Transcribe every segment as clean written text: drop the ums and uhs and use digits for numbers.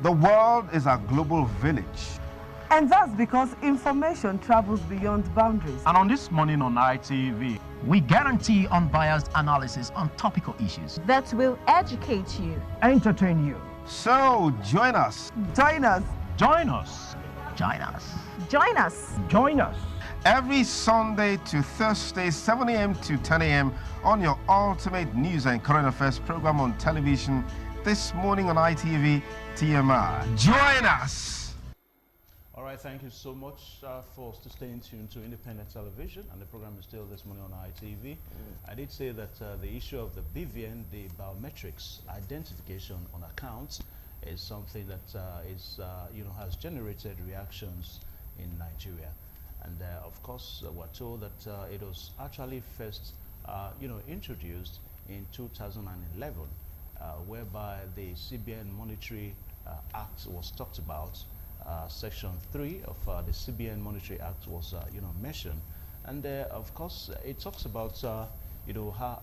The world is a global village. And that's because information travels beyond boundaries. And on This Morning on ITV, we guarantee unbiased analysis on topical issues that will educate you, entertain you. So join us. Join us. Join us. Join us. Join us. Join us. Every Sunday to Thursday, 7 a.m. to 10 a.m. on your ultimate news and current affairs program on television. This Morning on ITV, TMR. Join us. All right, thank you so much for staying tuned to independent television, and the program is still This Morning on ITV. I did say that the issue of the BVN, the biometrics identification on accounts, is something that has generated reactions in Nigeria. And of course, we're told that it was actually first, introduced in 2011, whereby the CBN Monetary Act was talked about. Section 3 of the CBN Monetary Act was, mentioned, and of course, it talks about, how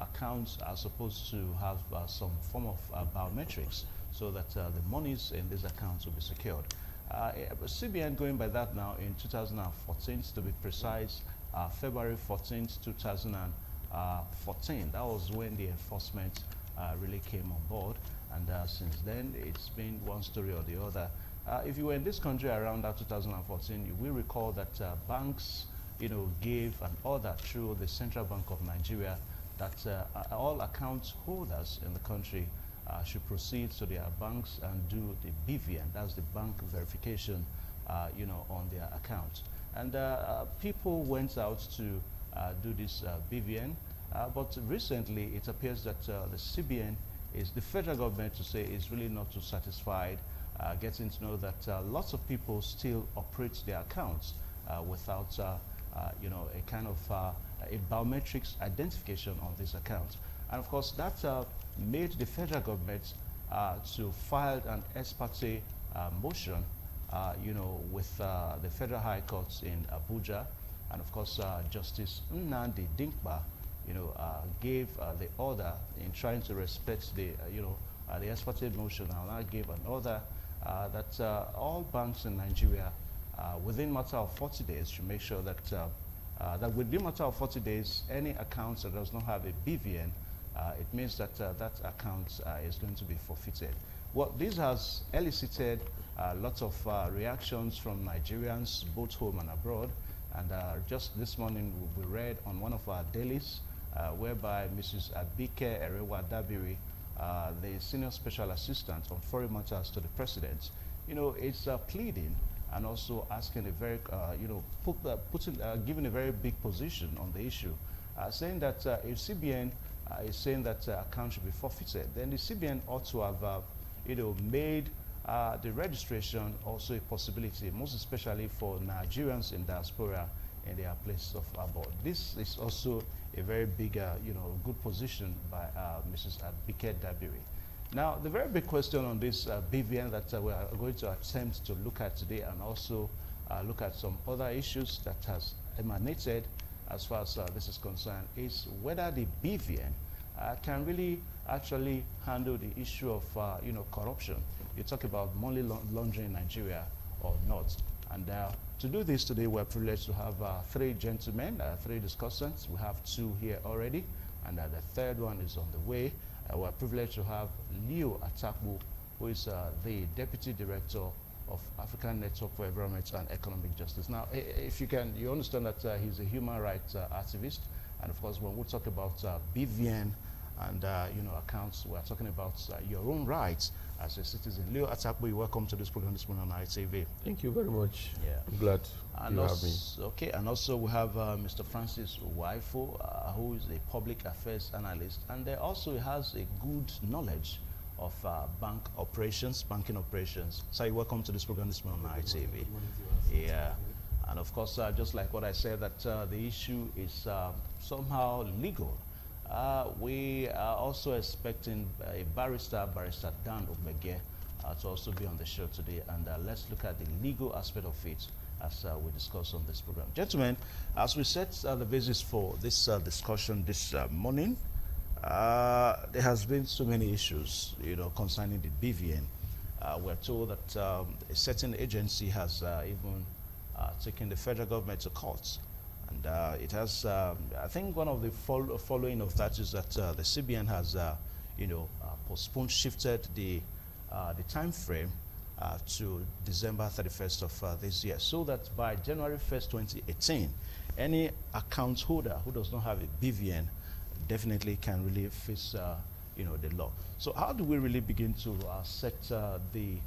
accounts are supposed to have some form of biometrics, so that the monies in these accounts will be secured. CBN going by that now in 2014, to be precise, February 14th, 2014. That was when the enforcement really came on board, and since then it's been one story or the other. If you were in this country around that 2014, you will recall that banks, gave an order through the Central Bank of Nigeria that all account holders in the country should proceed to their banks and do the BVN, that's the bank verification, on their account. And people went out to do this BVN, but recently it appears that the CBN is, the federal government to say, is really not too satisfied, getting to know that lots of people still operate their accounts without, a kind of a biometrics identification on this account. And of course, that made the federal government to file an ex parte motion, with the Federal High Court in Abuja. And of course, Justice Nnamdi Dinkpa, gave the order in trying to respect the, the ex parte motion, and now gave an order that all banks in Nigeria, within a matter of 40 days, should make sure that that within a matter of 40 days, any account that does not have a BVN, it means that that account is going to be forfeited. Well, this has elicited lots of reactions from Nigerians, both home and abroad. And just this morning, we read on one of our dailies, whereby Mrs. Abike Erewa Dabiri, the Senior Special Assistant on Foreign Matters to the President, it's pleading and also asking a very, giving a very big position on the issue, saying that if CBN is saying that account should be forfeited, then the CBN ought to have, made the registration also a possibility, most especially for Nigerians in diaspora in their place of abode. This is also a very big, good position by Mrs. Abike Dabiri. Now, the very big question on this BVN that we are going to attempt to look at today, and also look at some other issues that has emanated as far as this is concerned, is whether the BVN can really actually handle the issue of corruption. You talk about money laundering in Nigeria or not. And to do this today, we're privileged to have three gentlemen, three discussants. We have two here already, and the third one is on the way. We're privileged to have Leo Atakbu, who is the Deputy Director of African Network for Environment and Economic Justice. Now, if you can, you understand that he's a human rights activist, and of course, when we talk about BVN and accounts, we're talking about your own rights as a citizen. Leo Atakbu, welcome to this program this morning on ITV. Thank you very much. Yeah, I'm glad you have me. Okay, and also we have Mr. Francis Waifo, who is a public affairs analyst, and also has a good knowledge of banking operations. So welcome to this program this morning on ITV. Yeah, and of course, just like what I said, that the issue is somehow legal. We are also expecting a Barrister Dan Ogbege, to also be on the show today, and let's look at the legal aspect of it as we discuss on this program. Gentlemen, as we set the basis for this discussion this morning, there has been so many issues, concerning the BVN. we're told that a certain agency has even taken the federal government to court. And it has, I think one of the following of that is that the CBN has, postponed, shifted the time frame to December 31st of this year, so that by January 1st, 2018, any account holder who does not have a BVN definitely can really face, the law. So how do we really begin to set the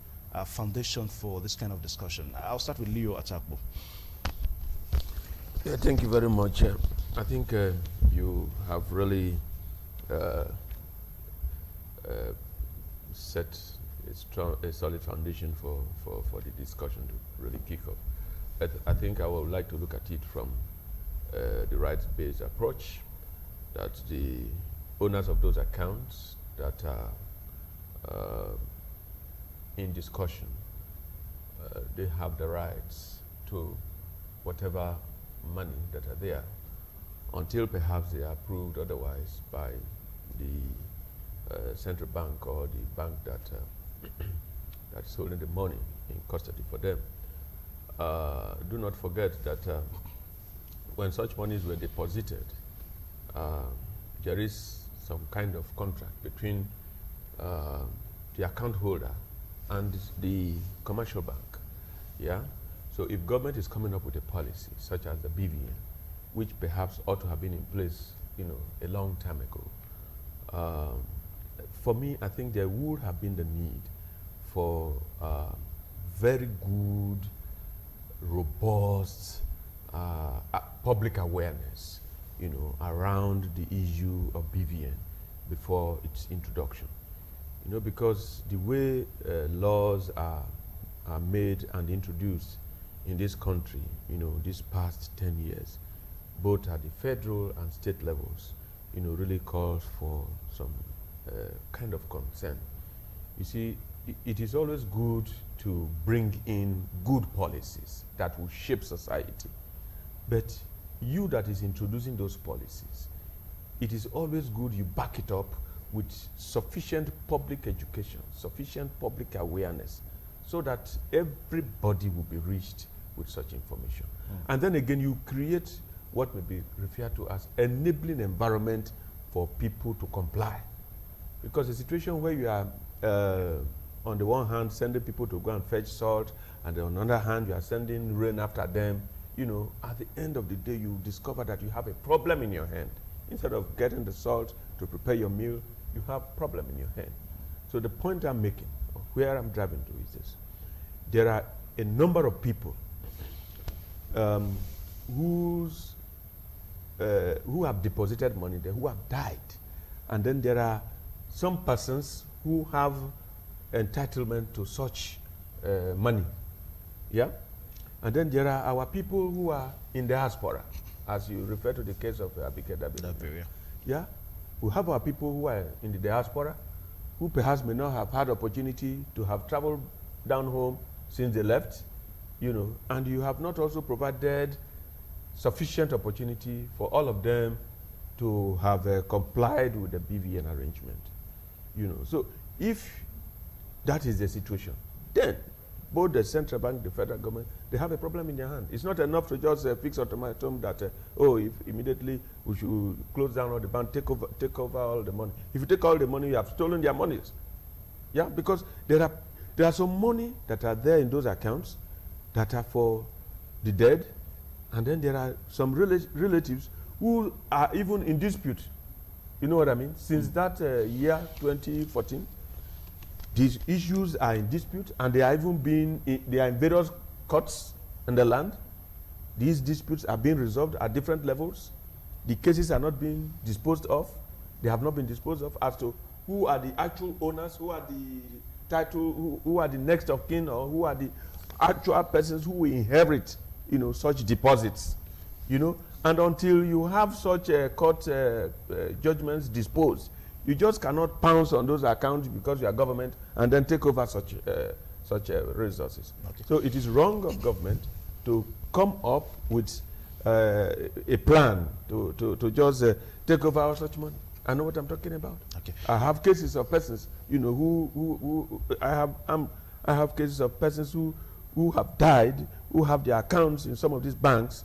foundation for this kind of discussion? I'll start with Leo Atakbo. Yeah, thank you very much. I think you have really set a solid foundation for the discussion to really kick off. I think I would like to look at it from the rights-based approach, that the owners of those accounts that are in discussion, they have the rights to whatever money that are there until perhaps they are approved otherwise by the central bank or the bank that that's holding the money in custody for them. Do not forget that when such monies were deposited, there is some kind of contract between the account holder and the commercial bank. Yeah. So if government is coming up with a policy such as the BVN, which perhaps ought to have been in place, a long time ago, for me, I think there would have been the need for very good, robust public awareness, around the issue of BVN before its introduction. Because the way laws are made and introduced in this country, these past 10 years, both at the federal and state levels, really calls for some kind of concern. You see, it is always good to bring in good policies that will shape society. But you that is introducing those policies, it is always good you back it up with sufficient public education, sufficient public awareness, so that everybody will be reached with such information. And then again, you create what may be referred to as enabling environment for people to comply. Because a situation where you are, on the one hand, sending people to go and fetch salt, and on the other hand, you are sending rain after them, at the end of the day, you discover that you have a problem in your hand. Instead of getting the salt to prepare your meal, you have a problem in your hand. So the point I'm making, or where I'm driving to, is this. There are a number of people who have deposited money there, who have died. And then there are some persons who have entitlement to such money. Yeah? And then there are our people who are in diaspora, as you refer to the case of Abike Dabiri. Yeah? We have our people who are in the diaspora, who perhaps may not have had opportunity to have traveled down home since they left, and you have not also provided sufficient opportunity for all of them to have complied with the BVN arrangement. So if that is the situation, then both the central bank, the federal government, they have a problem in their hand. It's not enough to just fix ultimatum that, if immediately we should close down all the bank, take over all the money. If you take all the money, you have stolen their monies. Yeah, because there are some money that are there in those accounts that are for the dead, and then there are some relatives who are even in dispute. You know what I mean? Since that year 2014, these issues are in dispute, and they are even they are in various courts in the land. These disputes are being resolved at different levels. The cases are not being disposed of. They have not been disposed of as to who are the actual owners, who are the title, who are the next of kin, or who are the actual persons who will inherit, such deposits, And until you have such court judgments disposed, you just cannot pounce on those accounts because you are government and then take over such resources. Okay. So it is wrong of government to come up with a plan to just take over all such money. I know what I'm talking about. Okay. I have cases of persons, who I have cases of persons who have died, who have their accounts in some of these banks,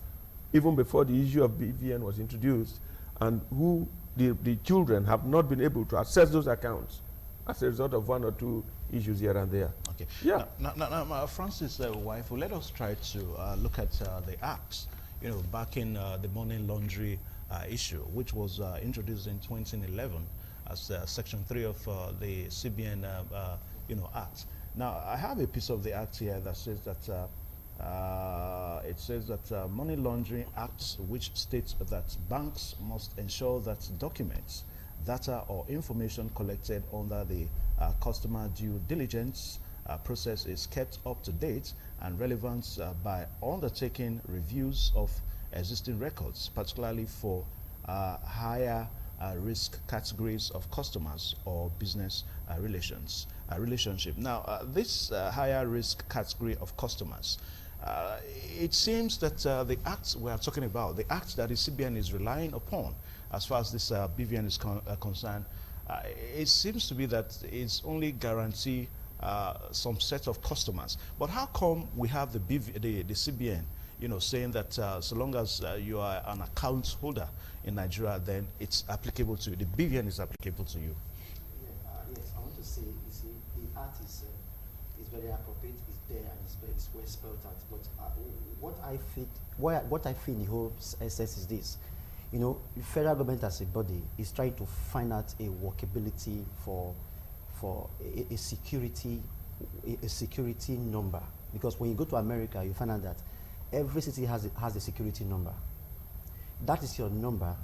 even before the issue of BVN was introduced, and who the children have not been able to access those accounts as a result of one or two issues here and there. Okay. Yeah. Now, Francis, wife, let us try to look at the acts, back in the money laundering issue, which was introduced in 2011 as Section 3 of the CBN, Act. Now, I have a piece of the act here that says that Money Laundering Act, which states that banks must ensure that documents, data, or information collected under the customer due diligence process is kept up to date and relevant by undertaking reviews of existing records, particularly for higher risk categories of customers or business relationship. Now, this higher risk category of customers, it seems that the act we are talking about, the act that the CBN is relying upon as far as this BVN is concerned, it seems to be that it's only guarantee some set of customers. But how come we have the CBN, saying that so long as you are an account holder in Nigeria, then it's applicable to you, the BVN is applicable to you? Yes, I want to say, you see, the act is very appropriate, it's there, and it's well spelled out. But what I feel in the whole essence is this. The federal government as a body is trying to find out a workability for a security number. Because when you go to America, you find out that every city has a security number. That is your number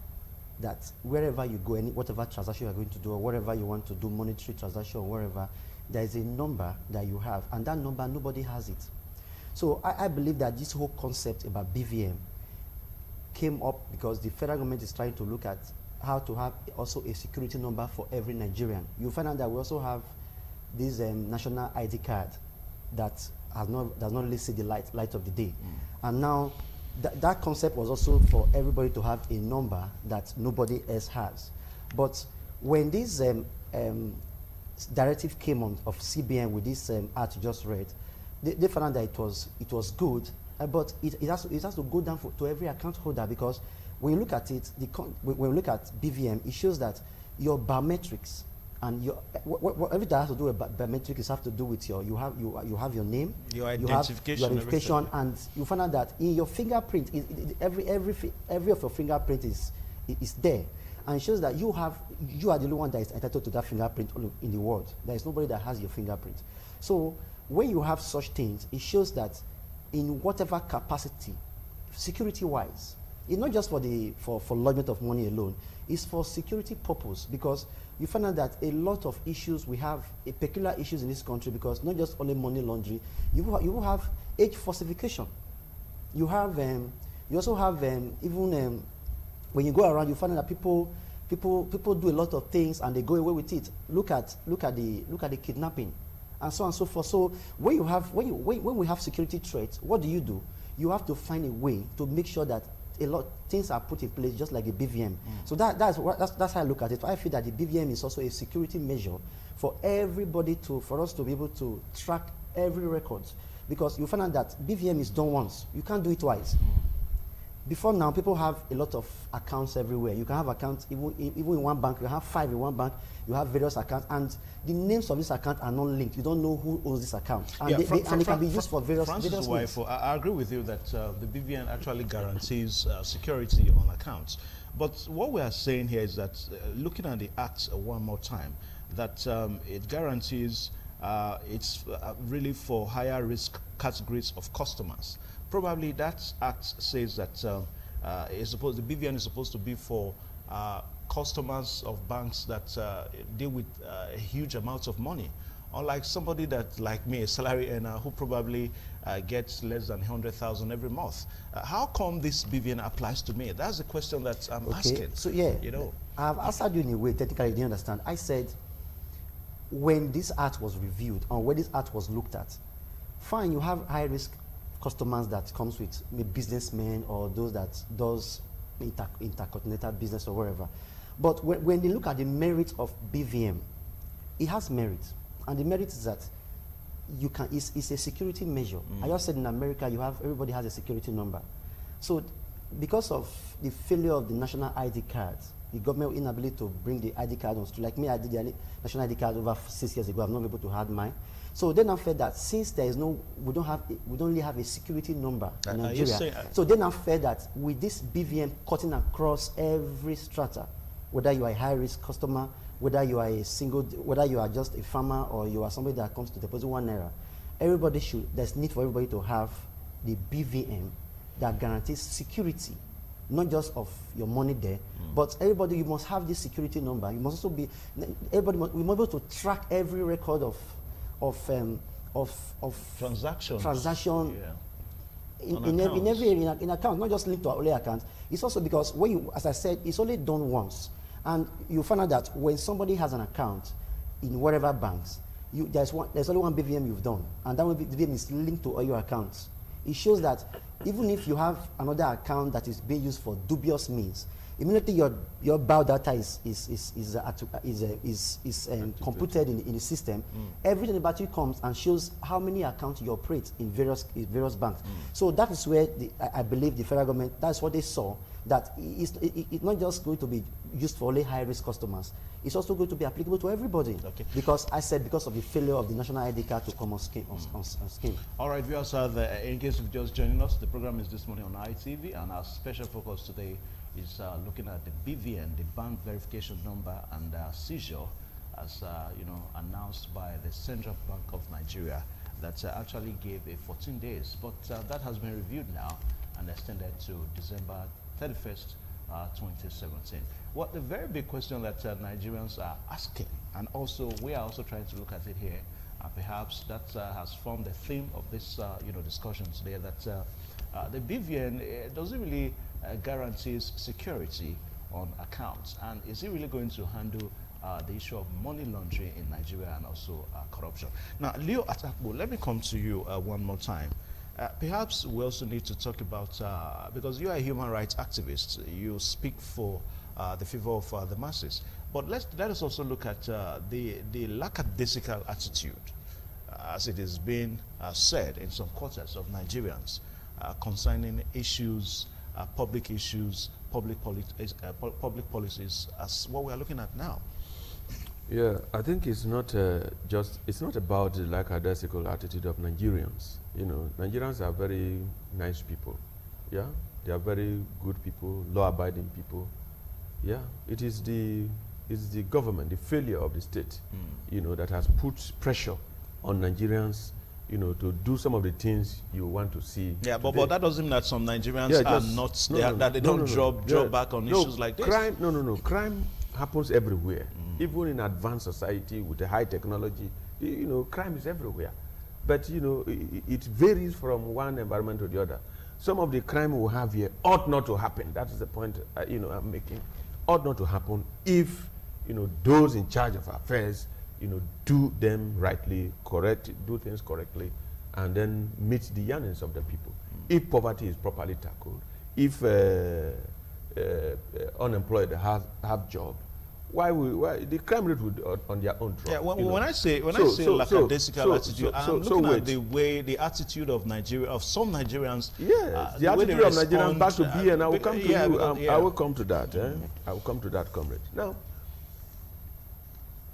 that wherever you go, whatever transaction you are going to do, or whatever you want to do, monetary transaction or wherever, there is a number that you have, and that number, nobody has it. So I believe that this whole concept about BVM came up because the federal government is trying to look at how to have also a security number for every Nigerian. You find out that we also have this national ID card that does not really see the light of the day. And now that concept was also for everybody to have a number that nobody else has. But when this directive came on of CBN with this act you just read, they found out that it was good, but it has to go down to every account holder, because when you look at it, when you look at BVM, it shows that your biometrics and everything that has to do with biometrics have to do with you have your name, your identification, and you find out that in your fingerprint, every of your fingerprint is there, and it shows that you are the only one that is entitled to that fingerprint in the world. There is nobody that has your fingerprint. So when you have such things, it shows that in whatever capacity, security-wise, it's not just for lodgement of money alone, it's for security purpose, because you find out that a lot of issues, we have peculiar issues in this country, because not just only money laundering, you will have age falsification. You also have even when you go around, you find out that people do a lot of things and they go away with it. Look at the kidnapping and so on and so forth. So when we have security threats, what do? You have to find a way to make sure that a lot things are put in place, just like a BVM. So that's how I look at it. I feel that the BVM is also a security measure for everybody for us to be able to track every record, because you find out that BVM is done once, you can't do it twice. Before now, people have a lot of accounts everywhere. You can have accounts even in one bank. You have 5 in one bank. You have various accounts, and the names of this account are not linked. You don't know who owns this account, and, and it can be used for various wife, I agree with you that the BVN actually guarantees security on accounts. But what we are saying here is that looking at the Act one more time, that it guarantees it's really for higher risk categories of customers. Probably that Act says that the BVN is supposed to be for customers of banks that deal with huge amounts of money. Unlike somebody that, like me, a salary earner who probably gets less than 100,000 every month. How come this BVN applies to me? That's the question that I'm asking. So yeah, I've answered you in a way technically you didn't understand. I said when this act was reviewed or when this act was looked at, fine, you have high risk customers that comes with businessmen or those that does intercontinental business or wherever. But when they look at the merit of BVM, it has merit. And the merit is that you can, it's a security measure. I just said in America, everybody has a security number. So because of the failure of the national ID cards, the government inability to bring the ID card on street, like me, I did the national ID card over 6 years ago, I've not been able to have mine. So they now felt that since there is we don't really have a security number in Nigeria. So they now felt that with this BVN cutting across every strata, whether you are a high-risk customer, whether you are whether you are just a farmer or you are somebody that comes to deposit ₦1, there's need for everybody to have the BVN that guarantees security, not just of your money there, but everybody, you must have this security number. You must also we must be able to track every record of transaction in every area, in account, not just linked to our only account. It's also because when you, as I said, it's only done once, and you find out that when somebody has an account in whatever banks, there's only one BVM you've done, and that BVM is linked to all your accounts. It shows that even if you have another account that is being used for dubious means, immediately your biodata is computed in the system. Everything about you comes and shows how many accounts you operate in various banks. So that is where I believe the federal government, that's what they saw, that it's not just going to be used for only high-risk customers. It's also going to be applicable to everybody. Okay. Because of the failure of the national ID card to come on scheme. All right, viewers, in case you've just joining us, the program is This Morning on ITV, and our special focus today is looking at the BVN, the Bank Verification Number, and Seizure, as announced by the Central Bank of Nigeria, that actually gave a 14 days, but that has been reviewed now and extended to December 31st, 2017. What the very big question that Nigerians are asking, and also we are also trying to look at it here, perhaps that has formed the theme of this discussion today, that the BVN, does it really guarantees security on accounts, and is it really going to handle the issue of money laundering in Nigeria and also corruption? Now, Leo Atakbo, let me come to you one more time. Perhaps we also need to talk about, because you are a human rights activist, you speak for the favor of the masses, but let us also look at the lackadaisical attitude, as it is being said in some quarters of Nigerians, concerning issues, public issues, public policies, as what we are looking at now. Yeah, I think it's not it's not about the lackadaisical attitude of Nigerians. You know, Nigerians are very nice people. Yeah, they are very good people, law-abiding people. Yeah, it is the government, the failure of the state, that has put pressure on Nigerians, to do some of the things you want to see. Yeah, but that doesn't mean that some Nigerians are not, that they don't draw back on issues like this. Crime happens everywhere. Even in advanced society with the high technology, crime is everywhere. But, it varies from one environment to the other. Some of the crime we have here ought not to happen. That is the point, I'm making. Ought not to happen if, those in charge of affairs, do them rightly, do things correctly, and then meet the yearnings of the people. If poverty is properly tackled, if unemployed have job, why the crime rate would on their own drop? Yeah, when I say lackadaisical attitude, I'm looking at the attitude of some Nigerians. Yes, the attitude of Nigerians back to B, and I will come to you. I will come to that. I will come to that, comrade. Now,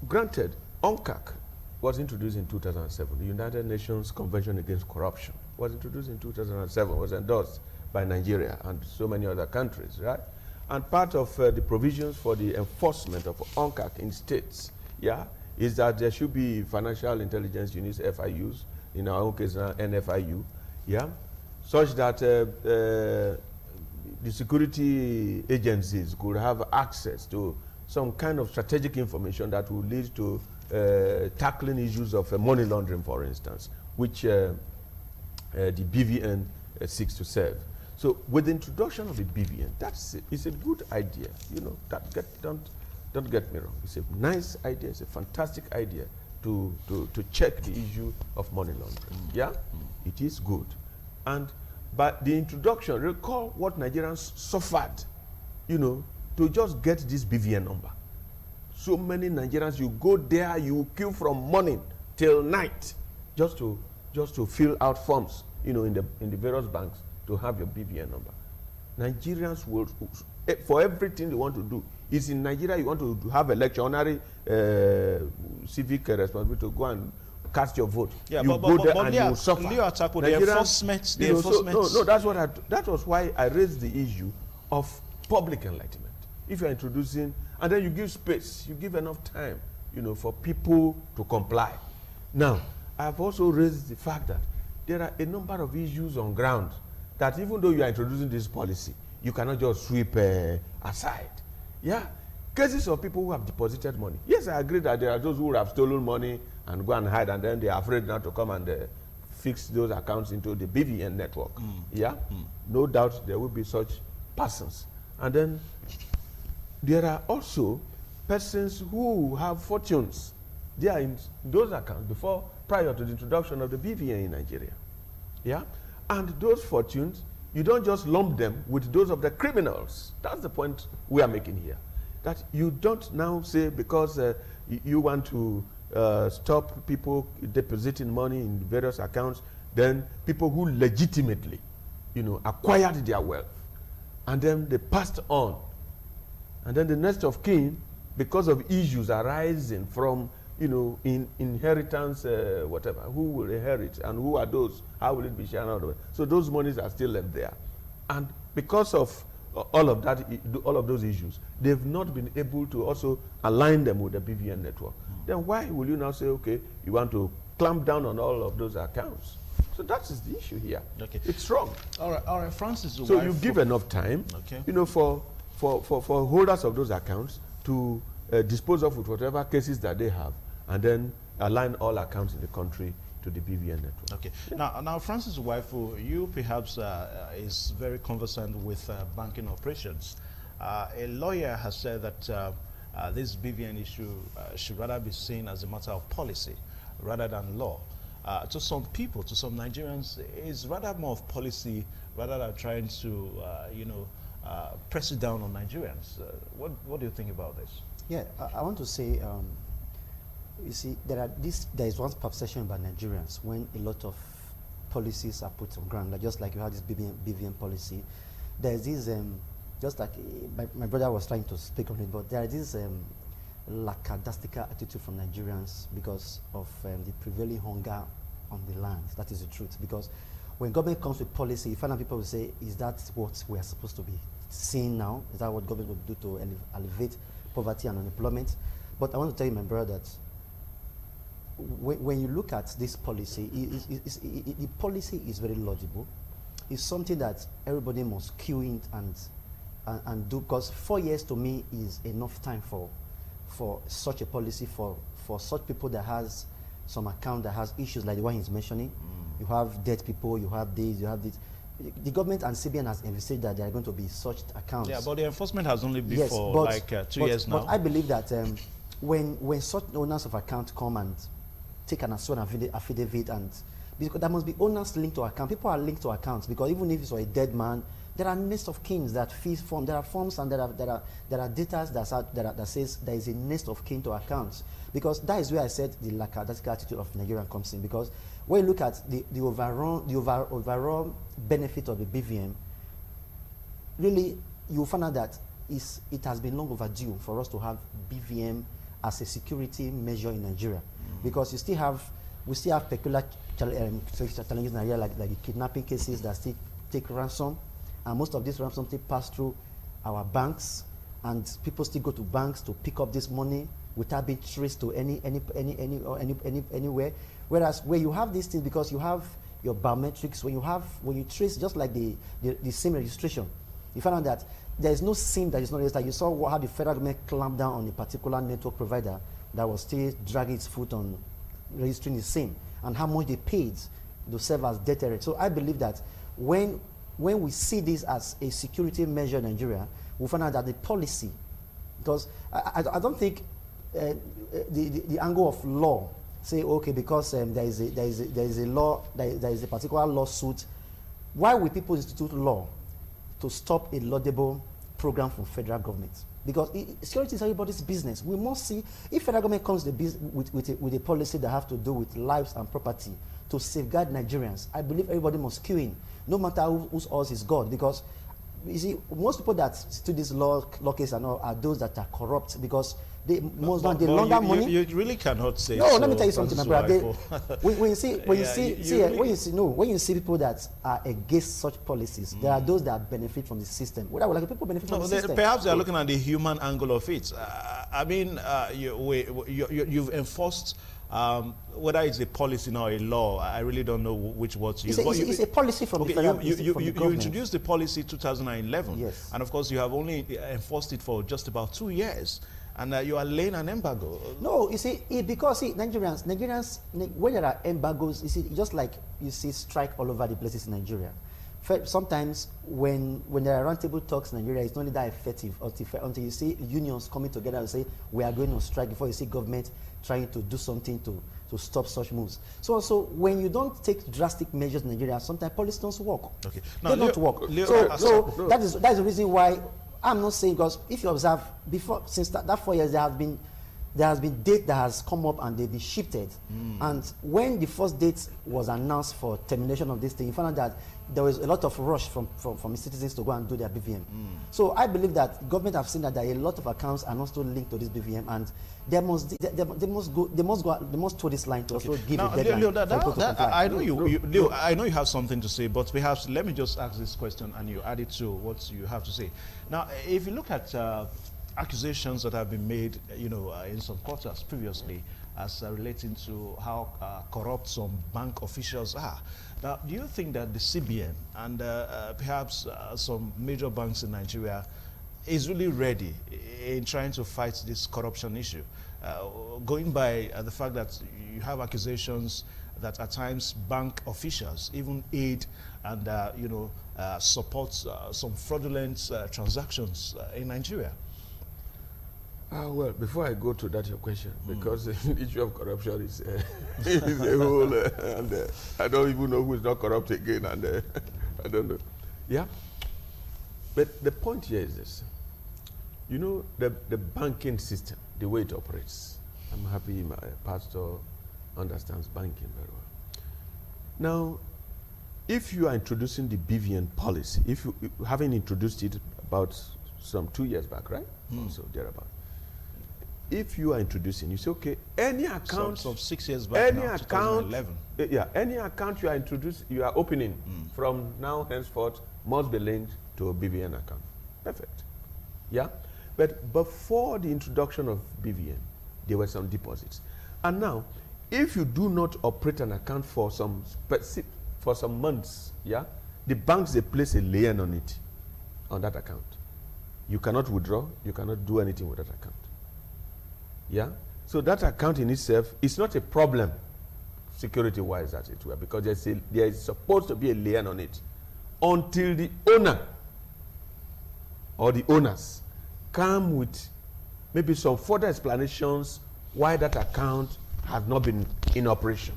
granted, UNCAC was introduced in 2007. The United Nations Convention Against Corruption was introduced in 2007. Was endorsed by Nigeria and so many other countries, right? And part of the provisions for the enforcement of UNCAC in states, is that there should be financial intelligence units, FIUs, in our own case, NFIU, such that the security agencies could have access to some kind of strategic information that will lead to tackling issues of money laundering, for instance, which the BVN seeks to serve. So with the introduction of the BVN, it's a good idea. Don't get me wrong. It's a nice idea. It's a fantastic idea to check the issue of money laundering. It is good. But the introduction, recall what Nigerians suffered, to just get this BVN number. So many Nigerians, you go there, you queue from morning till night, just to fill out forms, in the various banks to have your BVN number. Nigerians will, for everything they want to do, is in Nigeria you want to have a lectionary civic responsibility to go and cast your vote. Yeah, you go there and you suffer. The enforcement. No, that was why I raised the issue of public enlightenment. If you're introducing, and then you give space, you give enough time, for people to comply. Now, I've also raised the fact that there are a number of issues on ground that even though you are introducing this policy, you cannot just sweep aside. Yeah, cases of people who have deposited money. Yes, I agree that there are those who have stolen money and go and hide, and then they are afraid not to come and fix those accounts into the BVN network. Yeah, no doubt there will be such persons. And then there are also persons who have fortunes. They are in those accounts prior to the introduction of the BVN in Nigeria. Yeah, and those fortunes, you don't just lump them with those of the criminals. That's the point we are making here. That you don't now say because you want to stop people depositing money in various accounts, then people who legitimately, acquired their wealth, and then they passed on. And then the next of kin, because of issues arising from, in inheritance, whatever, who will inherit and who are those, how will it be shared out of it? So those monies are still left there. And because of all of that, all of those issues, they've not been able to also align them with the BVN network. Then why will you now say, okay, you want to clamp down on all of those accounts? So that is the issue here. Okay. It's wrong. All right, Francis. So you give enough time, for holders of those accounts to dispose of with whatever cases that they have, and then align all accounts in the country to the BVN network. Okay. Yeah. Now, Francis Waifu, you perhaps is very conversant with banking operations. A lawyer has said that this BVN issue should rather be seen as a matter of policy rather than law. To some people, to some Nigerians, it's rather more of policy rather than trying to, press it down on Nigerians. What do you think about this? Yeah, I want to say, you see, there is one perception about Nigerians when a lot of policies are put on ground, just like you had this BVN policy. There's this, just like my brother was trying to speak on it, but there is this lackadaisical attitude from Nigerians because of the prevailing hunger on the land. That is the truth. Because when government comes with policy, you find out people will say, is that what we are supposed to be seeing now? Is that what government will do to alleviate poverty and unemployment? But I want to tell you, my brother, that when you look at this policy, the policy is very laudable. It's something that everybody must cue in and do, because 4 years to me is enough time for such a policy, for such people that has some account that has issues like the one he's mentioning. You have dead people, you have this, you have this. The government and CBN has envisaged that there are going to be such accounts. Yeah, but the enforcement has only been for like 2 years now. But I believe that when such owners of accounts come and take an sworn affidavit, and because there must be owners linked to account. People are linked to accounts because even if it's a dead man, there are nest of kin that fees form. There are forms and there are data that says there is a nest of kin to accounts. Because that is where I said the lackadaisical attitude of Nigerian comes in. Because when you look at the overall benefit of the BVN, really you find out that it has been long overdue for us to have BVN as a security measure in Nigeria. Because we still have peculiar challenges in Nigeria, like the kidnapping cases that still take ransom. And most of these ransom pass through our banks, and people still go to banks to pick up this money without being traced to anywhere. Whereas where you have these things, because you have your biometrics, when you trace, just like the SIM registration, you find out that there is no SIM that is not registered. You saw how the federal government clamped down on a particular network provider that was still dragging its foot on registering the SIM, and how much they paid to serve as deterrent. So I believe that when we see this as a security measure in Nigeria, we find out that the policy, because I don't think the angle of law say, okay, because there is a law, there is a particular lawsuit, why will people institute law to stop a laudable program from federal government? because security is everybody's business. We must see if federal government comes to with a policy that have to do with lives and property to safeguard Nigerians. I believe everybody must queue in, no matter whose us is God, because you see, most people that to this law case and all are those that are corrupt, because they launder money. You really cannot say. No, so, let me tell you something, my brother. When you see people that are against such policies, there are those that benefit from the system. What like people benefit from the system? Perhaps they are looking at the human angle of it. I mean, you've enforced. Whether it's a policy or a law, I really don't know which word to use. It's a policy from the federal You introduced the policy 2011, yes, and of course you have only enforced it for just about 2 years, and you are laying an embargo. No, you see, because Nigerians, when there are embargoes, you see, just like you see strike all over the places in Nigeria. Sometimes when there are roundtable talks in Nigeria, it's not only that effective until you see unions coming together and say we are going on strike, before you see government trying to do something to stop such moves. So also, when you don't take drastic measures in Nigeria, sometimes policy don't work. Okay, now, they don't work. So that is the reason why I'm not saying, because if you observe before, since that 4 years, there has been date that has come up and they've been shifted. And when the first date was announced for termination of this thing, you found out that there was a lot of rush from the citizens to go and do their BVM. So I believe that government have seen that there are a lot of accounts are not still linked to this BVM, and they must toe this line to also give a deadline. Leo, I know Leo, I know you have something to say, but perhaps let me just ask this question and you add it to what you have to say. Now, if you look at accusations that have been made, in some quarters previously, as relating to how corrupt some bank officials are. Now, do you think that the CBN and perhaps some major banks in Nigeria is really ready in trying to fight this corruption issue? Going by the fact that you have accusations that at times bank officials even aid and support some fraudulent transactions in Nigeria. Well, before I go to that your question, because the issue of corruption is, is a whole, and I don't even know who is not corrupt again, and I don't know. Yeah, but the point here is this: the banking system, the way it operates. I'm happy my pastor understands banking very well. Now, if you are introducing the BVN policy, if you having introduced it about some 2 years back, right? So thereabout. If you are introducing, you say, okay, any account of 6 years back, any now, account, 2011. any account you are opening from now henceforth must be linked to a BVN account. Perfect. Yeah, but before the introduction of BVN, there were some deposits, and now, if you do not operate an account for some months, yeah, the banks they place a lien on it, on that account. You cannot withdraw. You cannot do anything with that account. Yeah? So that account in itself is not a problem, security-wise, as it were, because there is supposed to be a lien on it until the owner or the owners come with maybe some further explanations why that account has not been in operation.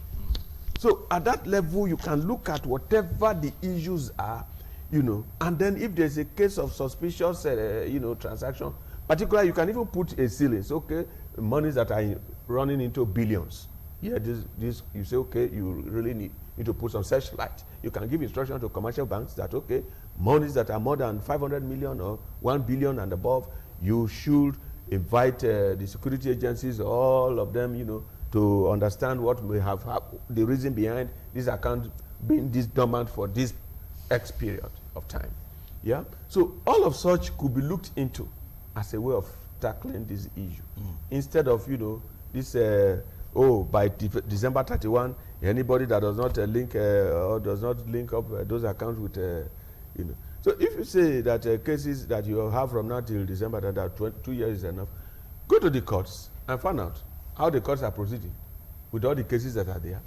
So at that level, you can look at whatever the issues are, and then if there's a case of suspicious, transaction, particularly, you can even put a ceiling. So, okay, monies that are running into billions. Yeah, this you say, okay, you really need to put some searchlight. You can give instruction to commercial banks that, okay, monies that are more than 500 million or 1 billion and above, you should invite the security agencies, all of them, to understand what may have the reason behind this account being this dormant for this X period of time. Yeah, so all of such could be looked into as a way of tackling this issue, instead of this by December 31, anybody that does not link or does not link up those accounts with So if you say that cases that you have from now till December, that 2 years is enough, go to the courts and find out how the courts are proceeding with all the cases that are there.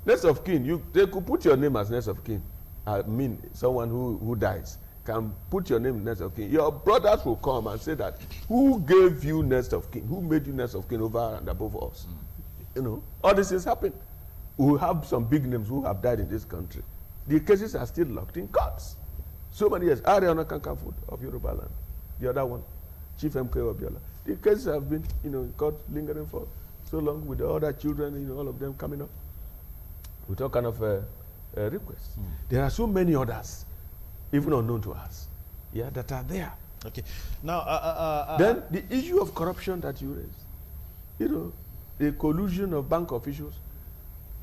Next of kin, they could put your name as next of kin. I mean, someone who dies can put your name next of kin. Your brothers will come and say that, who gave you next of kin? Who made you next of kin over and above us? All these things happen. We have some big names who have died in this country. The cases are still locked in courts. So many years. Ariana Kankafood of Yoruba land. The other one. Chief MK Obiola. The cases have been, in court lingering for so long with the other children, all of them coming up with all kind of requests. There are so many others, even unknown to us, that are there. Okay. Now, then the issue of corruption that you raised, the collusion of bank officials,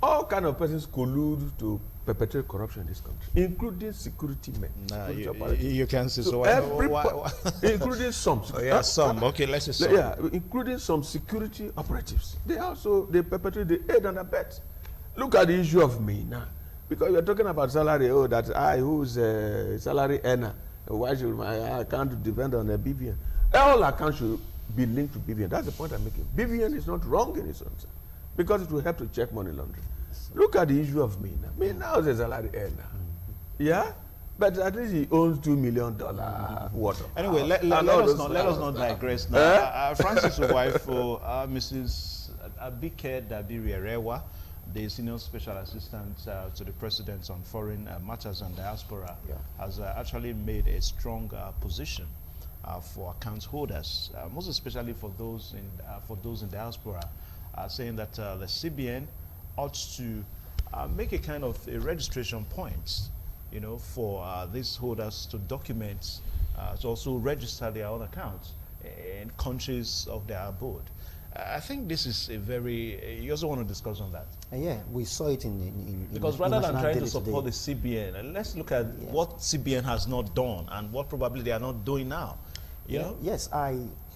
all kind of persons collude to perpetrate corruption in this country, including security men. You can see so why? Including some. Some. Okay, let's say some. Yeah, including some security operatives. They perpetrate the aid and abet. Look at the issue of me now, because you're talking about salary. Oh, that I who's a salary earner. Why should my account depend on a BVN? All accounts should be linked to BVN. That's the point I'm making. BVN is not wrong in its own sense, because it will help to check money laundering. Look at the issue of Mina. Mina is a salary earner. Yeah? But at least he owns $2 million worth of. Anyway, let us not digress now. Francis' wife, Mrs. Abike Dabiri-Erewa, the senior special assistant to the president on foreign matters and diaspora, has actually made a strong position for account holders, most especially for those in diaspora, saying that the CBN ought to make a kind of a registration point, for these holders to document, to also register their own accounts in countries of their abode. I think this is a very. You also want to discuss on that? Yeah, we saw it in because rather than trying to support the CBN, let's look at what CBN has not done and what probably they are not doing now. Yes,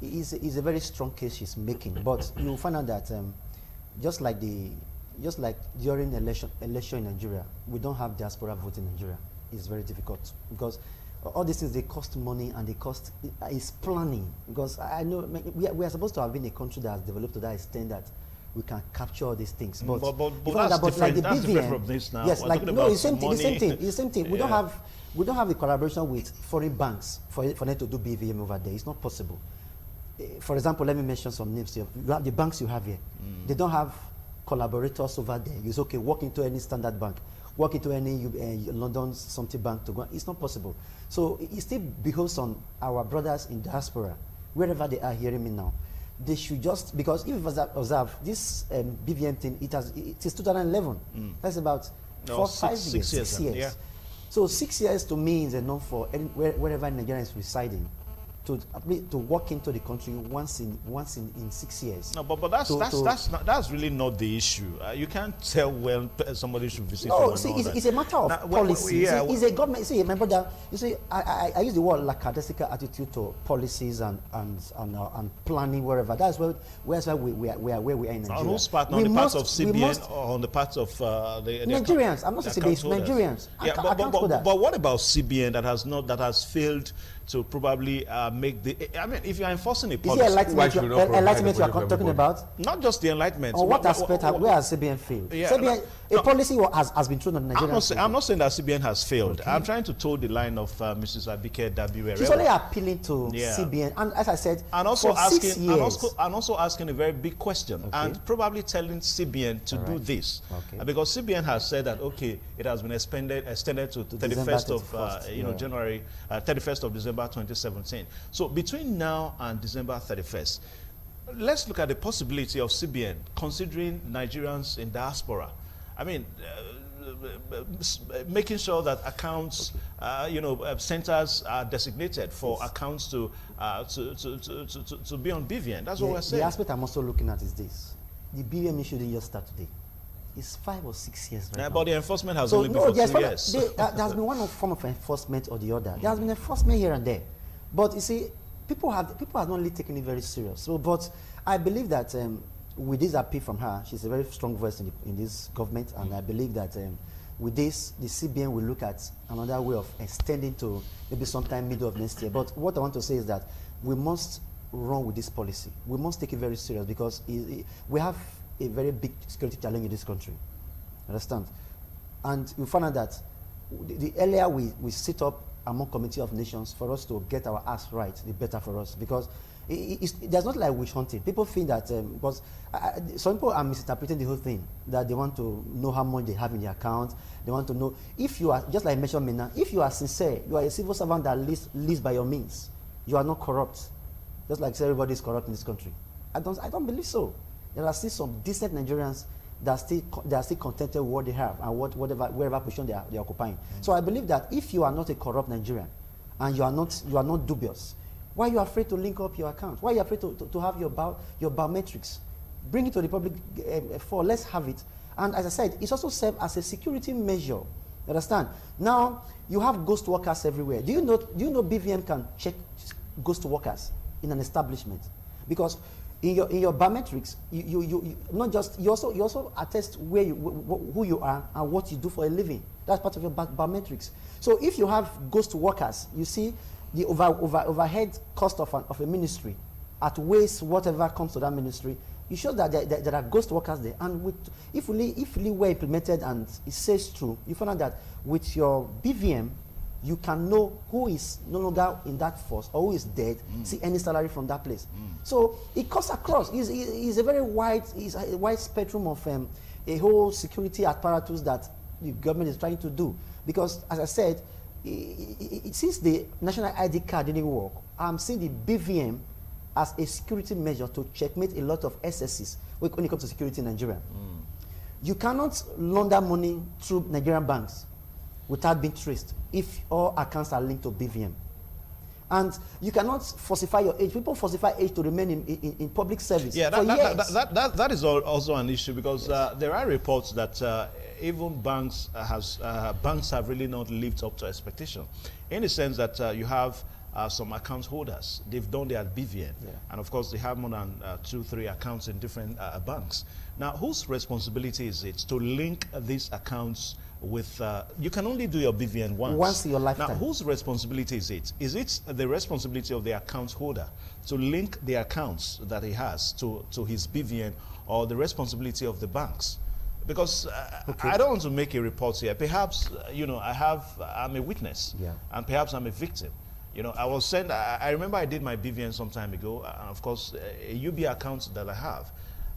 it's a very strong case she's making, but you'll find out that just like during election in Nigeria, we don't have diaspora vote in Nigeria. It's very difficult because all these things, they cost money and they cost is planning. Because I know we are supposed to have been a country that has developed to that extent that we can capture all these things. But that's different. Like that's different from this now. Yes, it's the same thing. It's the same thing. Yeah. We don't have a collaboration with foreign banks for them to do BVM over there. It's not possible. For example, let me mention some names here. You have the banks you have here. They don't have collaborators over there. It's okay, walk into any standard bank, walk into any London something bank to go. It's not possible. So it still behoves on our brothers in diaspora, wherever they are hearing me now. They should just, because if you observe this BVM thing, it is 2011. That's about 6 years. Yeah. So 6 years to me is enough for wherever Nigeria is residing to walk into the country once in 6 years. No, but that's really not the issue. You can't tell when somebody should visit. No, see, it's a matter of policy. It's a government. See, my brother, you see, I use the word lackadaisical attitude to policies and planning wherever. That's where we are where we are in Nigeria. On whose part? On the part of CBN or on the part of the Nigerians? I'm not saying CBN, Nigerians. Yeah, but what about CBN that has failed to probably make the. I mean, if you are enforcing a policy, is the enlightenment you are talking about? Not just the enlightenment. Or what aspect? Where has CBN failed? Yeah, CBN, a policy has been thrown on Nigeria. I'm not saying that CBN has failed. Okay. I'm trying to toe the line of Mrs. Abike Dabiri-Erewa. She's only appealing to CBN, and as I said, and also for asking, 6 years. and also asking a very big question, and probably telling CBN to do this, because CBN has said that it has been extended to 31st of January, 31st of December 2017. So between now and December 31st, let's look at the possibility of CBN considering Nigerians in diaspora. I mean, making sure that accounts, centers are designated for accounts to be on BVN. That's what we're saying. The aspect I'm also looking at is this: the BVN issue didn't just start today. It's 5 or 6 years right now. But the enforcement has only been for 2 years. There has been one form of enforcement or the other. There has been enforcement here and there. But you see, people have not really taken it very serious. So, but I believe that with this appeal from her, she's a very strong voice in this government, and I believe that with this, the CBN will look at another way of extending to maybe sometime middle of next year. But what I want to say is that we must run with this policy. We must take it very serious because we have a very big security challenge in this country. Understand? And we found out that the earlier we set up among Committee of Nations for us to get our ass right, the better for us. Because there's not like witch hunting. People think that, because some people are misinterpreting the whole thing, that they want to know how much they have in their account. They want to know, if you are, just like I mentioned now, if you are sincere, you are a civil servant that lives by your means, you are not corrupt. just like everybody is corrupt in this country. I don't believe so. There are still some decent Nigerians that are still contented with what they have and wherever position they are occupying. So I believe that if you are not a corrupt Nigerian and you are not dubious, why are you afraid to link up your account? Why are you afraid to have your biometrics? Bring it to the public let's have it. And as I said, it's also served as a security measure. You understand? Now you have ghost workers everywhere. Do you know BVM can check ghost workers in an establishment? Because in your biometrics, you also attest who you are and what you do for a living. That's part of your biometrics. So if you have ghost workers, you see the overhead cost of a ministry outweighs whatever comes to that ministry. You show that there are ghost workers there, and if really were implemented and it says true, you find out that with your BVM, you can know who is no longer in that force or who is dead, see any salary from that place. So it cuts across. It's a very wide spectrum of a whole security apparatus that the government is trying to do. Because, as I said, since the national ID card didn't work, I'm seeing the BVM as a security measure to checkmate a lot of SSs when it comes to security in Nigeria. You cannot launder money through Nigerian banks without being traced if all accounts are linked to BVM. And you cannot falsify your age. People falsify age to remain in public service Yeah, for years. that is also an issue, because there are reports that even banks have really not lived up to expectation, in the sense that you have some account holders. They've done their BVN, and of course they have more than 2-3 accounts in different banks. Now, whose responsibility is it to link these accounts with, you can only do your BVN once in your lifetime. Now, whose responsibility is it? Is it the responsibility of the account holder to link the accounts that he has to his BVN, or the responsibility of the banks? Because I don't want to make a report here. Perhaps, I'm a witness, and perhaps I'm a victim. I remember I did my BVN some time ago, and of course, a UB account that I have,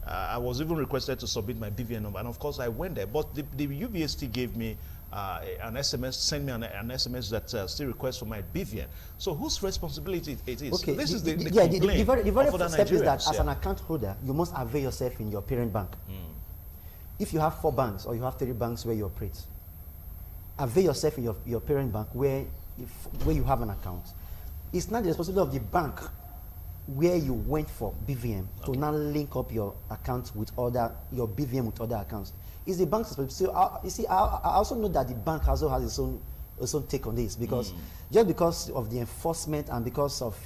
I was even requested to submit my BVN number, and of course I went there. But the UBST gave me an SMS, sent me an SMS that still requests for my BVN. So whose responsibility it is? Okay, this is the very first step is that as an account holder, you must avail yourself in your parent bank. If you have 4 banks or you have 3 banks where you operate, avail yourself in your parent bank where you have an account. It's not the responsibility of the bank where you went for BVM to now link up your account with your BVM with other accounts. It's the bank's responsibility. So I also know that the bank also has its own take on this, because just because of the enforcement and because of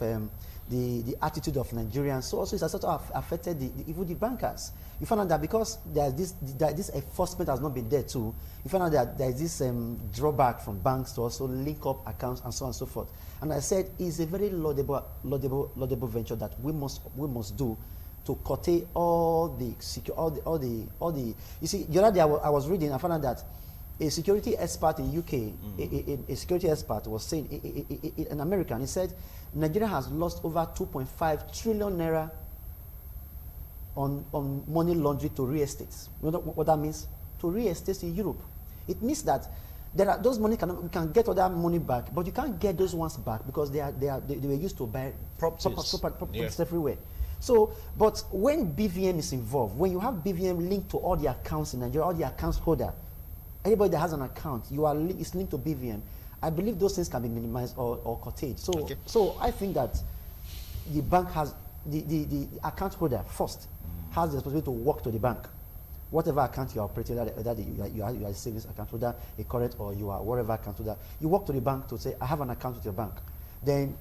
the attitude of Nigerians, so also it has sort of affected even the bankers. You find out that because this enforcement has not been there too, you find out that there is this drawback from banks to also link up accounts and so on and so forth. And I said it's a very laudable venture that we must do to curtail all the. You see, the other day I was reading, I found out that a security expert in UK, a security expert was saying, an American, he said Nigeria has lost over 2.5 trillion naira on money laundering to real estates. You know what that means? To real estates in Europe. It means that those money we can get all that money back, but you can't get those ones back because they were used to buy properties everywhere. So, but when BVM is involved, when you have BVM linked to all the accounts in Nigeria, all the accounts holder, anybody that has an account, is linked to BVM. I believe those things can be minimized or curtailed. So I think that the bank has the account holder first has the responsibility to walk to the bank, whatever account you are operating, whether you are a savings account holder, a current, or you are whatever account holder, you walk to the bank to say, I have an account with your bank. Then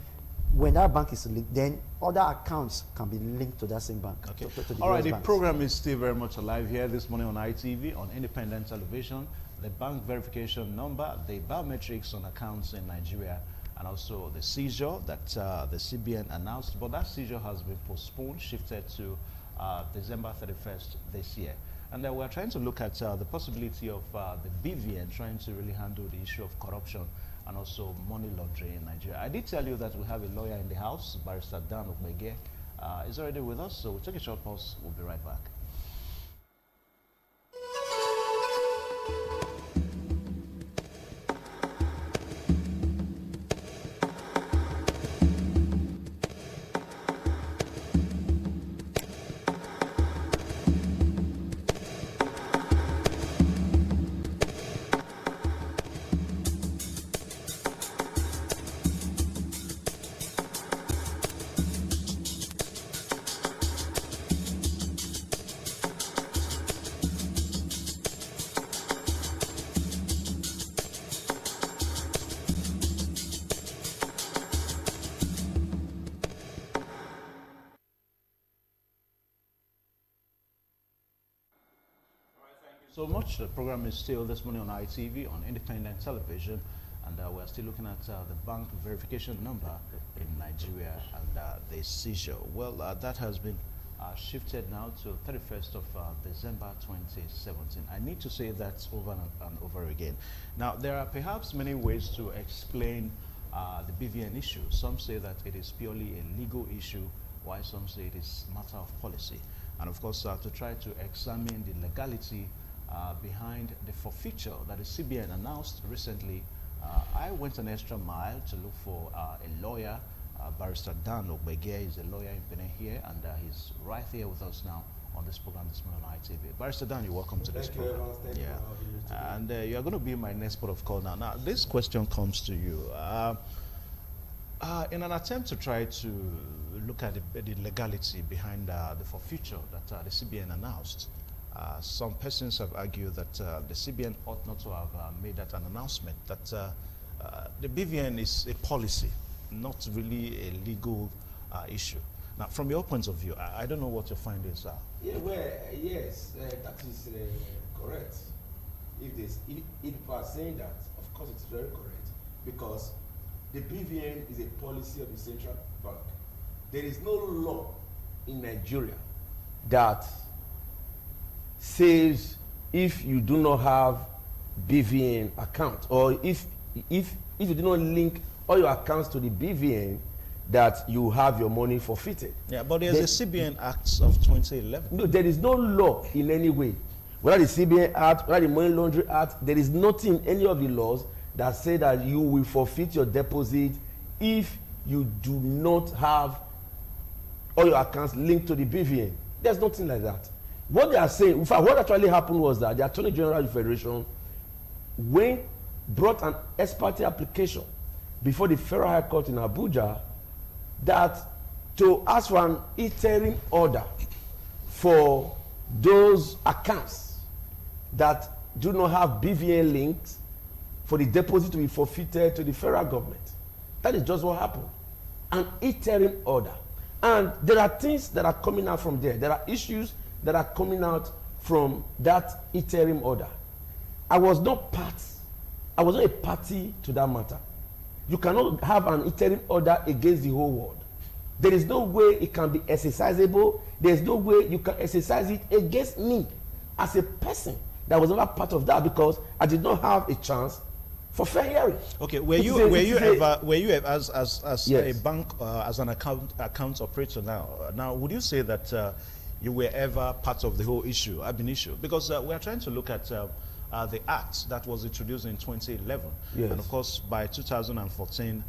when that bank is linked, then other accounts can be linked to that same bank. Okay. To All right, the banks. program is still very much alive here this morning on ITV, on independent television. The bank verification number, the biometrics on accounts in Nigeria, and also the seizure that the CBN announced. But that seizure has been postponed, shifted to December 31st this year. And we're trying to look at the possibility of the BVN trying to really handle the issue of corruption and also money laundering in Nigeria. I did tell you that we have a lawyer in the house, Barrister Dan Ogbege, is already with us. So we'll take a short pause. We'll be right back. So much. The program is still this morning on ITV, on independent television, and we're still looking at the bank verification number in Nigeria and the seizure. Well, that has been shifted now to 31st of December 2017. I need to say that over and over again. Now, there are perhaps many ways to explain the BVN issue. Some say that it is purely a legal issue, while some say it is a matter of policy. And of course, to try to examine the legality behind the forfeiture that the CBN announced recently, I went an extra mile to look for a lawyer. Barrister Dan Ogbege is a lawyer in Benin here, and he's right here with us now on this program this morning on ITV. Barrister Dan, you're welcome to this program. Thank you for having me And you're going to be my next port of call now. Now, this question comes to you. In an attempt to try to look at the legality behind the forfeiture that the CBN announced, some persons have argued that the CBN ought not to have made that an announcement, that the BVN is a policy, not really a legal issue. Now, from your point of view, I don't know what your findings are. Yeah, well, yes, that is correct. If you are saying that, of course it's very correct, because the BVN is a policy of the central bank. There is no law in Nigeria that says if you do not have BVN account, or if you do not link all your accounts to the BVN, that you have your money forfeited. Yeah, but there's a CBN Act of 2011. No, there is no law in any way. Whether the CBN Act, whether the Money Laundering Act, there is nothing in any of the laws that say that you will forfeit your deposit if you do not have all your accounts linked to the BVN. There's nothing like that. What they are saying, in fact, what actually happened was that the Attorney General of the Federation brought an ex parte application before the Federal High Court in Abuja that to ask for an interim order for those accounts that do not have BVN links for the deposit to be forfeited to the federal government. That is just what happened. An interim order. And there are things that are coming out from there. There are issues that are coming out from that interim order. I was not a party to that matter. You cannot have an interim order against the whole world. There is no way it can be exercisable. There is no way you can exercise it against me as a person that was never part of that, because I did not have a chance for fair hearing. Okay, were you ever as yes, a bank, as an account operator now, would you say that you were ever part of the whole issue, admin issue? Because we are trying to look at the act that was introduced in 2011. Yes. And of course, by 2014,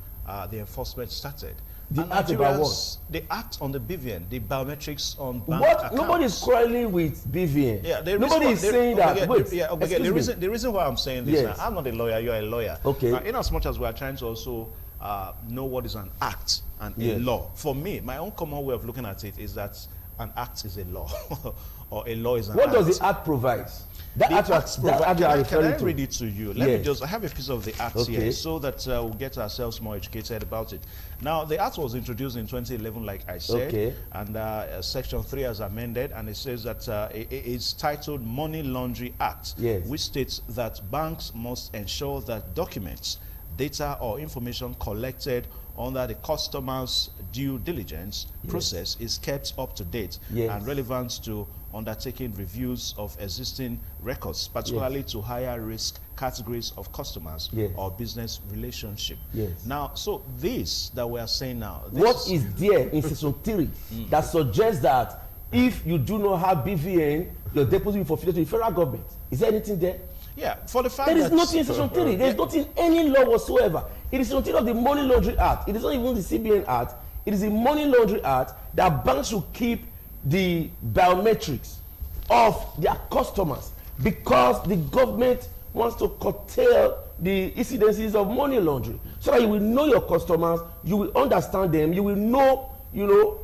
the enforcement started. The act about what? The act on the BVN, the biometrics on bank accounts. Nobody is quarreling with BVN. Yeah, nobody is saying that. The reason why I'm saying this, yes, I'm not a lawyer, you're a lawyer. Okay. In as much as we are trying to also know what is an act and a law. For me, my own common way of looking at it is that an act is a law, or a law is an act. What does the act provide? Can I read it to you? Let me just, I have a piece of the act here so that we'll get ourselves more educated about it. Now, the act was introduced in 2011, like I said, and Section 3 has amended, and it says that it's titled Money Laundering Act, which states that banks must ensure that documents, data, or information collected under the customer's due diligence process is kept up to date and relevant to undertaking reviews of existing records, particularly to higher risk categories of customers or business relationship. Now, so this that we are saying now, what is there in Section 3 that suggests that if you do not have BVN, your deposit will be forfeited to the federal government? Is there anything there? Yeah, for the fact there is nothing in Section 3. There is nothing in any law whatsoever. It is Section 3 of the Money Laundering Act. It is not even the CBN Act. It is the Money Laundering Act that banks should keep the biometrics of their customers, because the government wants to curtail the incidences of money laundering, so that you will know your customers, you will understand them, you will know, you'll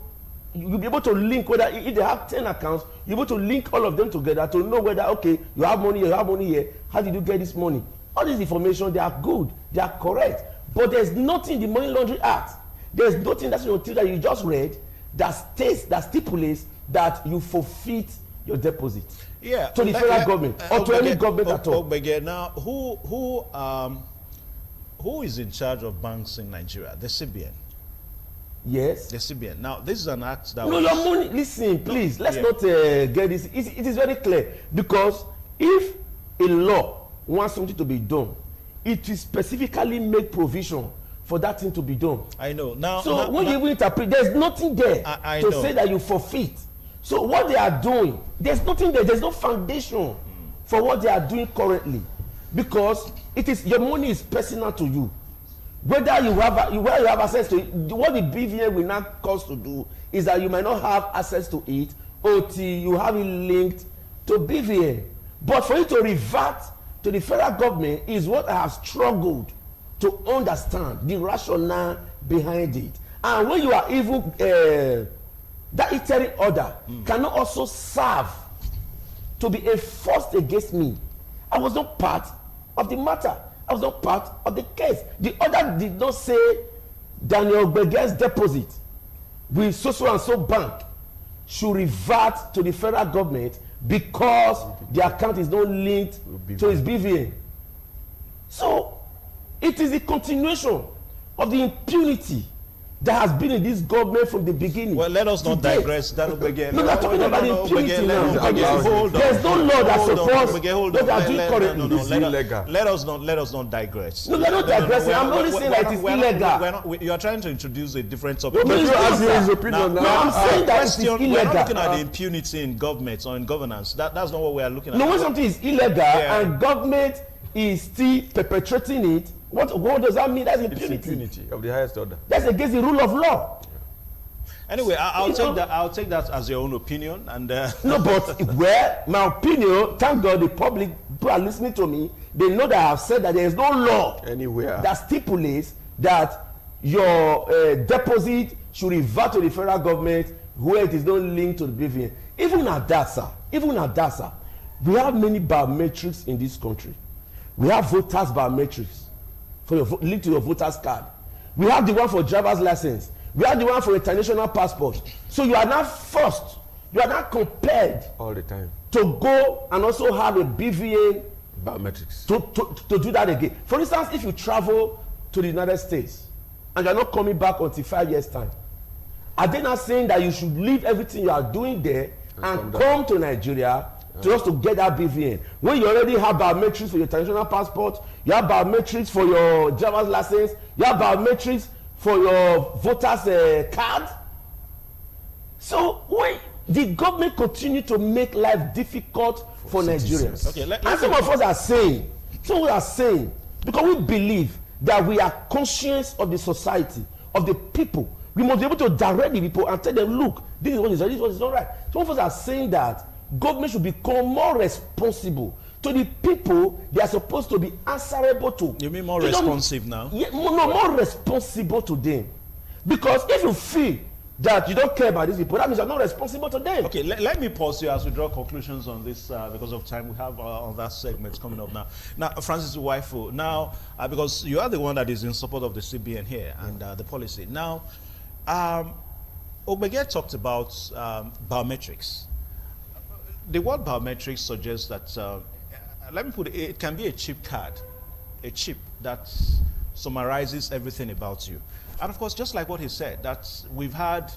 be able to link, whether if they have 10 accounts, you'll be able to link all of them together to know whether, okay, you have money here, you have money here, how did you get this money? All this information, they are good, they are correct, but there's nothing in the Money Laundering Act, there's nothing that you just read that states, that stipulates that you forfeit your deposit. Yeah. To the federal government or to any government at all. Now, who is in charge of banks in Nigeria? The CBN. Yes. The CBN. Now, this is an act that no, your money, listen, please, let's not get this. It is very clear, because if a law wants something to be done, it will specifically make provision for that thing to be done. I know. Now, so when you interpret, there's nothing there I to know. say that you forfeit. So what they are doing, there's nothing there. There's no foundation for what they are doing currently, because it is, your money is personal to you. Whether you have access to it, what the BVN will not cause to do is that you might not have access to it until you have it linked to BVN. But for it to revert to the federal government is what I have struggled to understand the rationale behind it. And when you are even that interim order cannot also serve to be enforced against me. I was not part of the matter. I was not part of the case. The order did not say Daniel Ogbege's deposit with so and so bank should revert to the federal government because the account is not linked to his BVN. So it is the continuation of the impunity that has been in this government from the beginning. Well, let us not digress. No, we're talking about impunity now. There's no law that supports what they are doing currently. Let us not digress. No, we're not digressing. I'm only saying that it is illegal. You are trying to introduce a different topic. No, I'm saying that it is illegal. We're not looking at the impunity in government or in governance. That's not what we are looking at. No, when something is illegal and government is still perpetrating it, what does that mean? That's impunity. It's impunity of the highest order. That's against the rule of law. Anyway, I'll take that as your own opinion. And no, but well, my opinion. Thank God, the public who are listening to me, they know that I have said that there is no law anywhere that stipulates that your deposit should revert to the federal government where it is not linked to the BVN. Even at that, sir, we have many biometrics in this country. We have voters biometrics for your linked to your voters card. We have the one for driver's license. We have the one for international passport. So you are not forced, you are not compelled all the time to go and also have a BVN biometrics to do that again. For instance, if you travel to the United States and you are not coming back until 5 years time, are they not saying that you should leave everything you are doing there and come to Nigeria just to get that BVN? When you already have biometrics for your international passport, you have biometrics for your driver's license, you have biometrics for your voters card. So when the government continue to make life difficult for Nigerians, and some of us are saying, because we believe that we are conscious of the society, of the people, we must be able to direct the people and tell them, look, this is what is right, this is what is not right. Some of us are saying that government should become more responsible to the people they are supposed to be answerable to. You mean more responsive now? Yeah, more responsible to them. Because if you feel that you don't care about these people, that means you're not responsible to them. Okay, let me pause you as we draw conclusions on this because of time. We have other segments coming up now. Now, Francis Uwaifu, now, because you are the one that is in support of the CBN here and the policy. Now, Ogbege talked about biometrics. The word biometrics suggests that, let me put it, it can be a chip card, a chip that summarizes everything about you. And of course, just like what he said, that we've had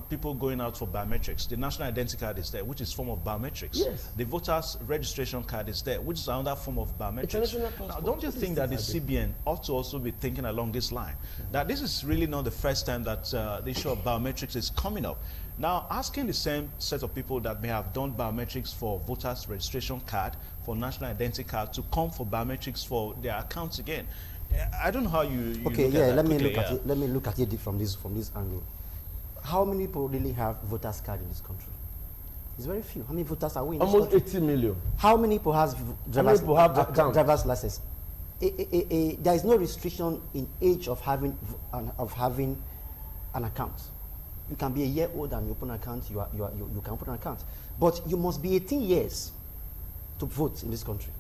people going out for biometrics. The national identity card is there, which is a form of biometrics. Yes. The voters registration card is there, which is another form of biometrics. Now, don't you think that the CBN ought to also be thinking along this line? That this is really not the first time that the issue of biometrics is coming up. Now, asking the same set of people that may have done biometrics for voters registration card, for national identity card, to come for biometrics for their accounts again. I don't know how you okay, look yeah, at that let me quickly, look at it. Let me look at it from this angle. How many people really have voters card in this country? It's very few. How many voters are we in this Almost country? 80 million. How many people have driver's license? There is no restriction in age of having an account. You can be a year old and you open an account. You can open an account, but you must be 18 years to vote in this country.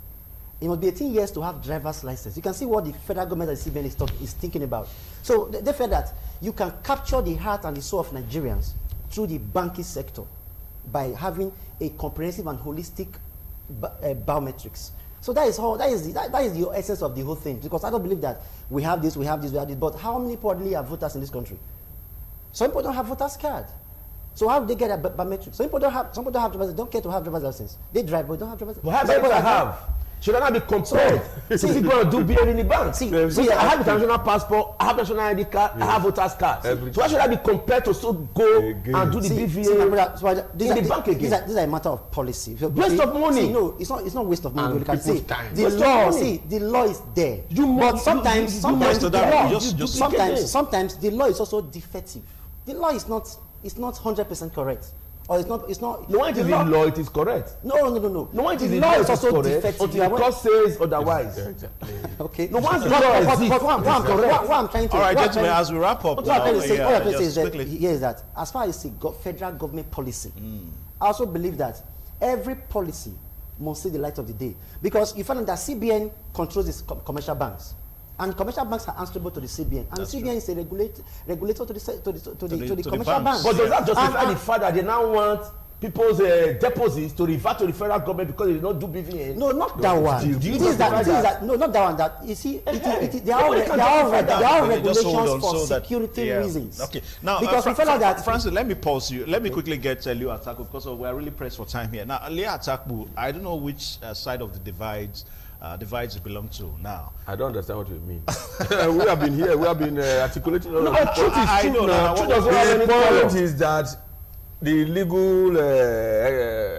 You must be 18 years to have driver's license. You can see what the federal government and CBN is thinking about. So they feel that you can capture the heart and the soul of Nigerians through the banking sector. by having a comprehensive and holistic biometrics. So that is the essence of the whole thing. Because I don't believe that we have this, we have this, we have this. But how many probably are voters in this country? Some people don't have voters card. So how do they get a biometric? Some people don't have driver's, don't care to have driver's license. They drive but don't have driver's license. But how many people have? Should I not be compared? So, see, going to do beer in the bank. See, I have a national passport, I have national ID card, I have voters card. So why should I be compared to go and do the BVA in the bank again? This is a matter of policy. So, waste of money. See, no, it's not waste of money. Because see, time. the law is there. But sometimes the law is also defective. The law is not 100% correct. Or it's not. No, it is in law, it is correct. No. No, it is the in law law, is also defective. Until the court says otherwise. Okay. No, once the law exists, what I'm trying to. All right, gentlemen, as we wrap up, what I'm trying to say is quickly. that as far as the federal government policy, I also believe that every policy must see the light of the day, because you find that CBN controls its commercial banks. And commercial banks are answerable to the CBN, and That's CBN is a regulator to the commercial banks. But does that justify the fact that they now want people's deposits to revert to the federal government because they did not do BVN? No, not that one. No, not that one. That you see, there are regulations for security reasons. Okay, now because we felt like that. Francis, let me pause you. Let me quickly get Leo Atakbu, because we are really pressed for time here. Now, Leo Atakbu, I don't know which side of the divides you belong to now. I don't understand what you mean. We have been here, we have been articulating. No, but truth is true now. The point is that the legal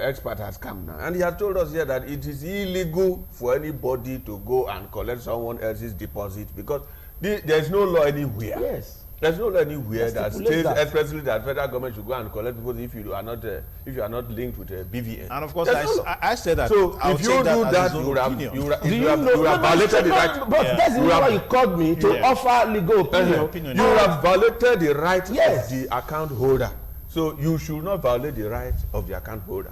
expert has come now, and he has told us here that it is illegal for anybody to go and collect someone else's deposit, because there is no law anywhere. Yes. There's no law anywhere that states expressly that federal government should go and collect deposits if you are not linked with a BVN. And of course, I said that. So if you do that, you have violated the right. But that's the reason why you called me to offer legal opinion. You have violated the right of the account holder. So you should not violate the right of the account holder.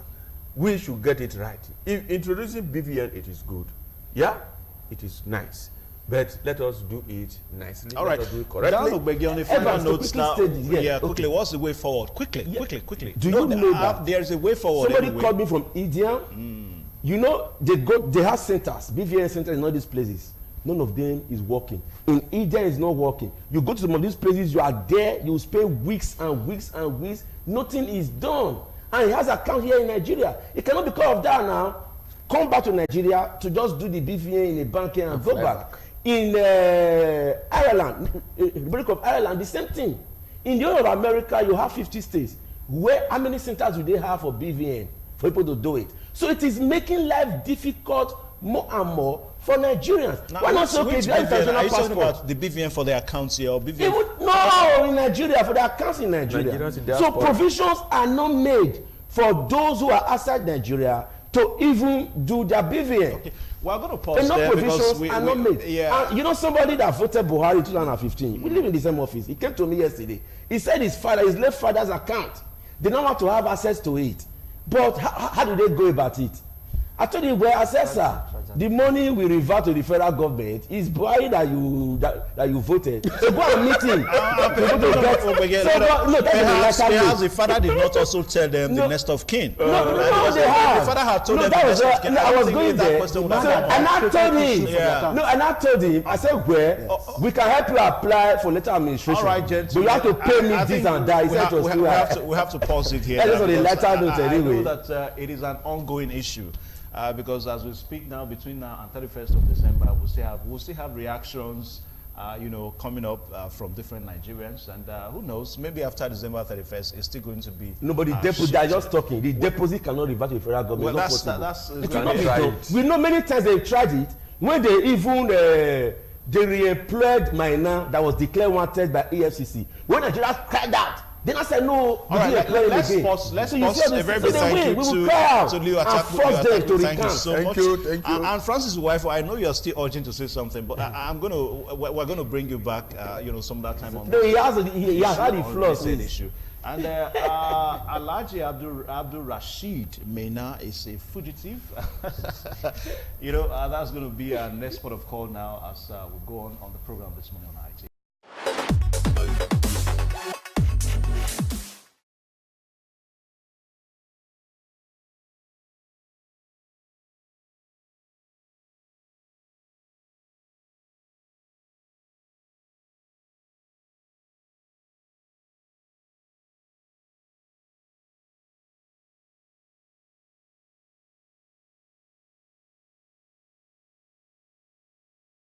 We should get it right. If introducing BVN, it is good. Yeah, it is nice. But let us do it nicely. All right. Let us do it correctly. On the final notes now. Quickly. What's the way forward? Quickly. Do you know that there is a way forward? Somebody called me from India. You know, they have centers, BVN centers in all these places. None of them is working. In India, it's not working. You go to some of these places, you are there, you spend weeks and weeks and weeks. Nothing is done. And he has an account here in Nigeria. It cannot be because of that now. Come back to Nigeria to just do the BVN in a bank here and go back. In Ireland, Republic of Ireland, the same thing. In the whole of America, you have 50 states. How many centers do they have for BVN for people to do it? So it is making life difficult more and more for Nigerians. Now, why not say, okay, are you talking about the BVN for their accounts here or BVN? No, in Nigeria, for the accounts in Nigeria. So provisions are not made for those who are outside Nigeria to even do their BVN. Okay. We're going to pause there because are not made. Yeah. And you know, somebody that voted Buhari in 2015, we live in the same office. He came to me yesterday. He said his late father's account, they don't want to have access to it. But how do they go about it? I told you, well, assessor, the money will revert to the federal government. It's Buhari that you voted. So go and meet him. Perhaps the father did not also tell them the next of kin. No, they have. The father had told them the next of kin. I was going there. And I told him. And I told him, I said, well, we can help you apply for letter administration. All right, gentlemen. But you have to pay me this and that. We have to pause it here. That is on the letter note anyway. I know that it is an ongoing issue. Because as we speak now, between now and 31st of December, we'll still have reactions, coming up from different Nigerians, and who knows, maybe after December 31st, it's still going to be. No, but they are just talking. The deposit cannot revert to the federal government. Well, it cannot be done. We know many times they tried it when they even they reemployed Maina that was declared wanted by EFCC. When Nigerians cried out. Then I said, no, all right, let's pause. Let's pause. A very big thank you to Leo Atakbu. Thank you so much. Thank you. And Francis' wife, I know you're still urging to say something, but we're going to bring you back, some of that time on. No, he has had the flaws. Issue. And Alhaji Abdul Rashid Mena is a fugitive. That's going to be our next port of call now as we go on the program this morning on IT.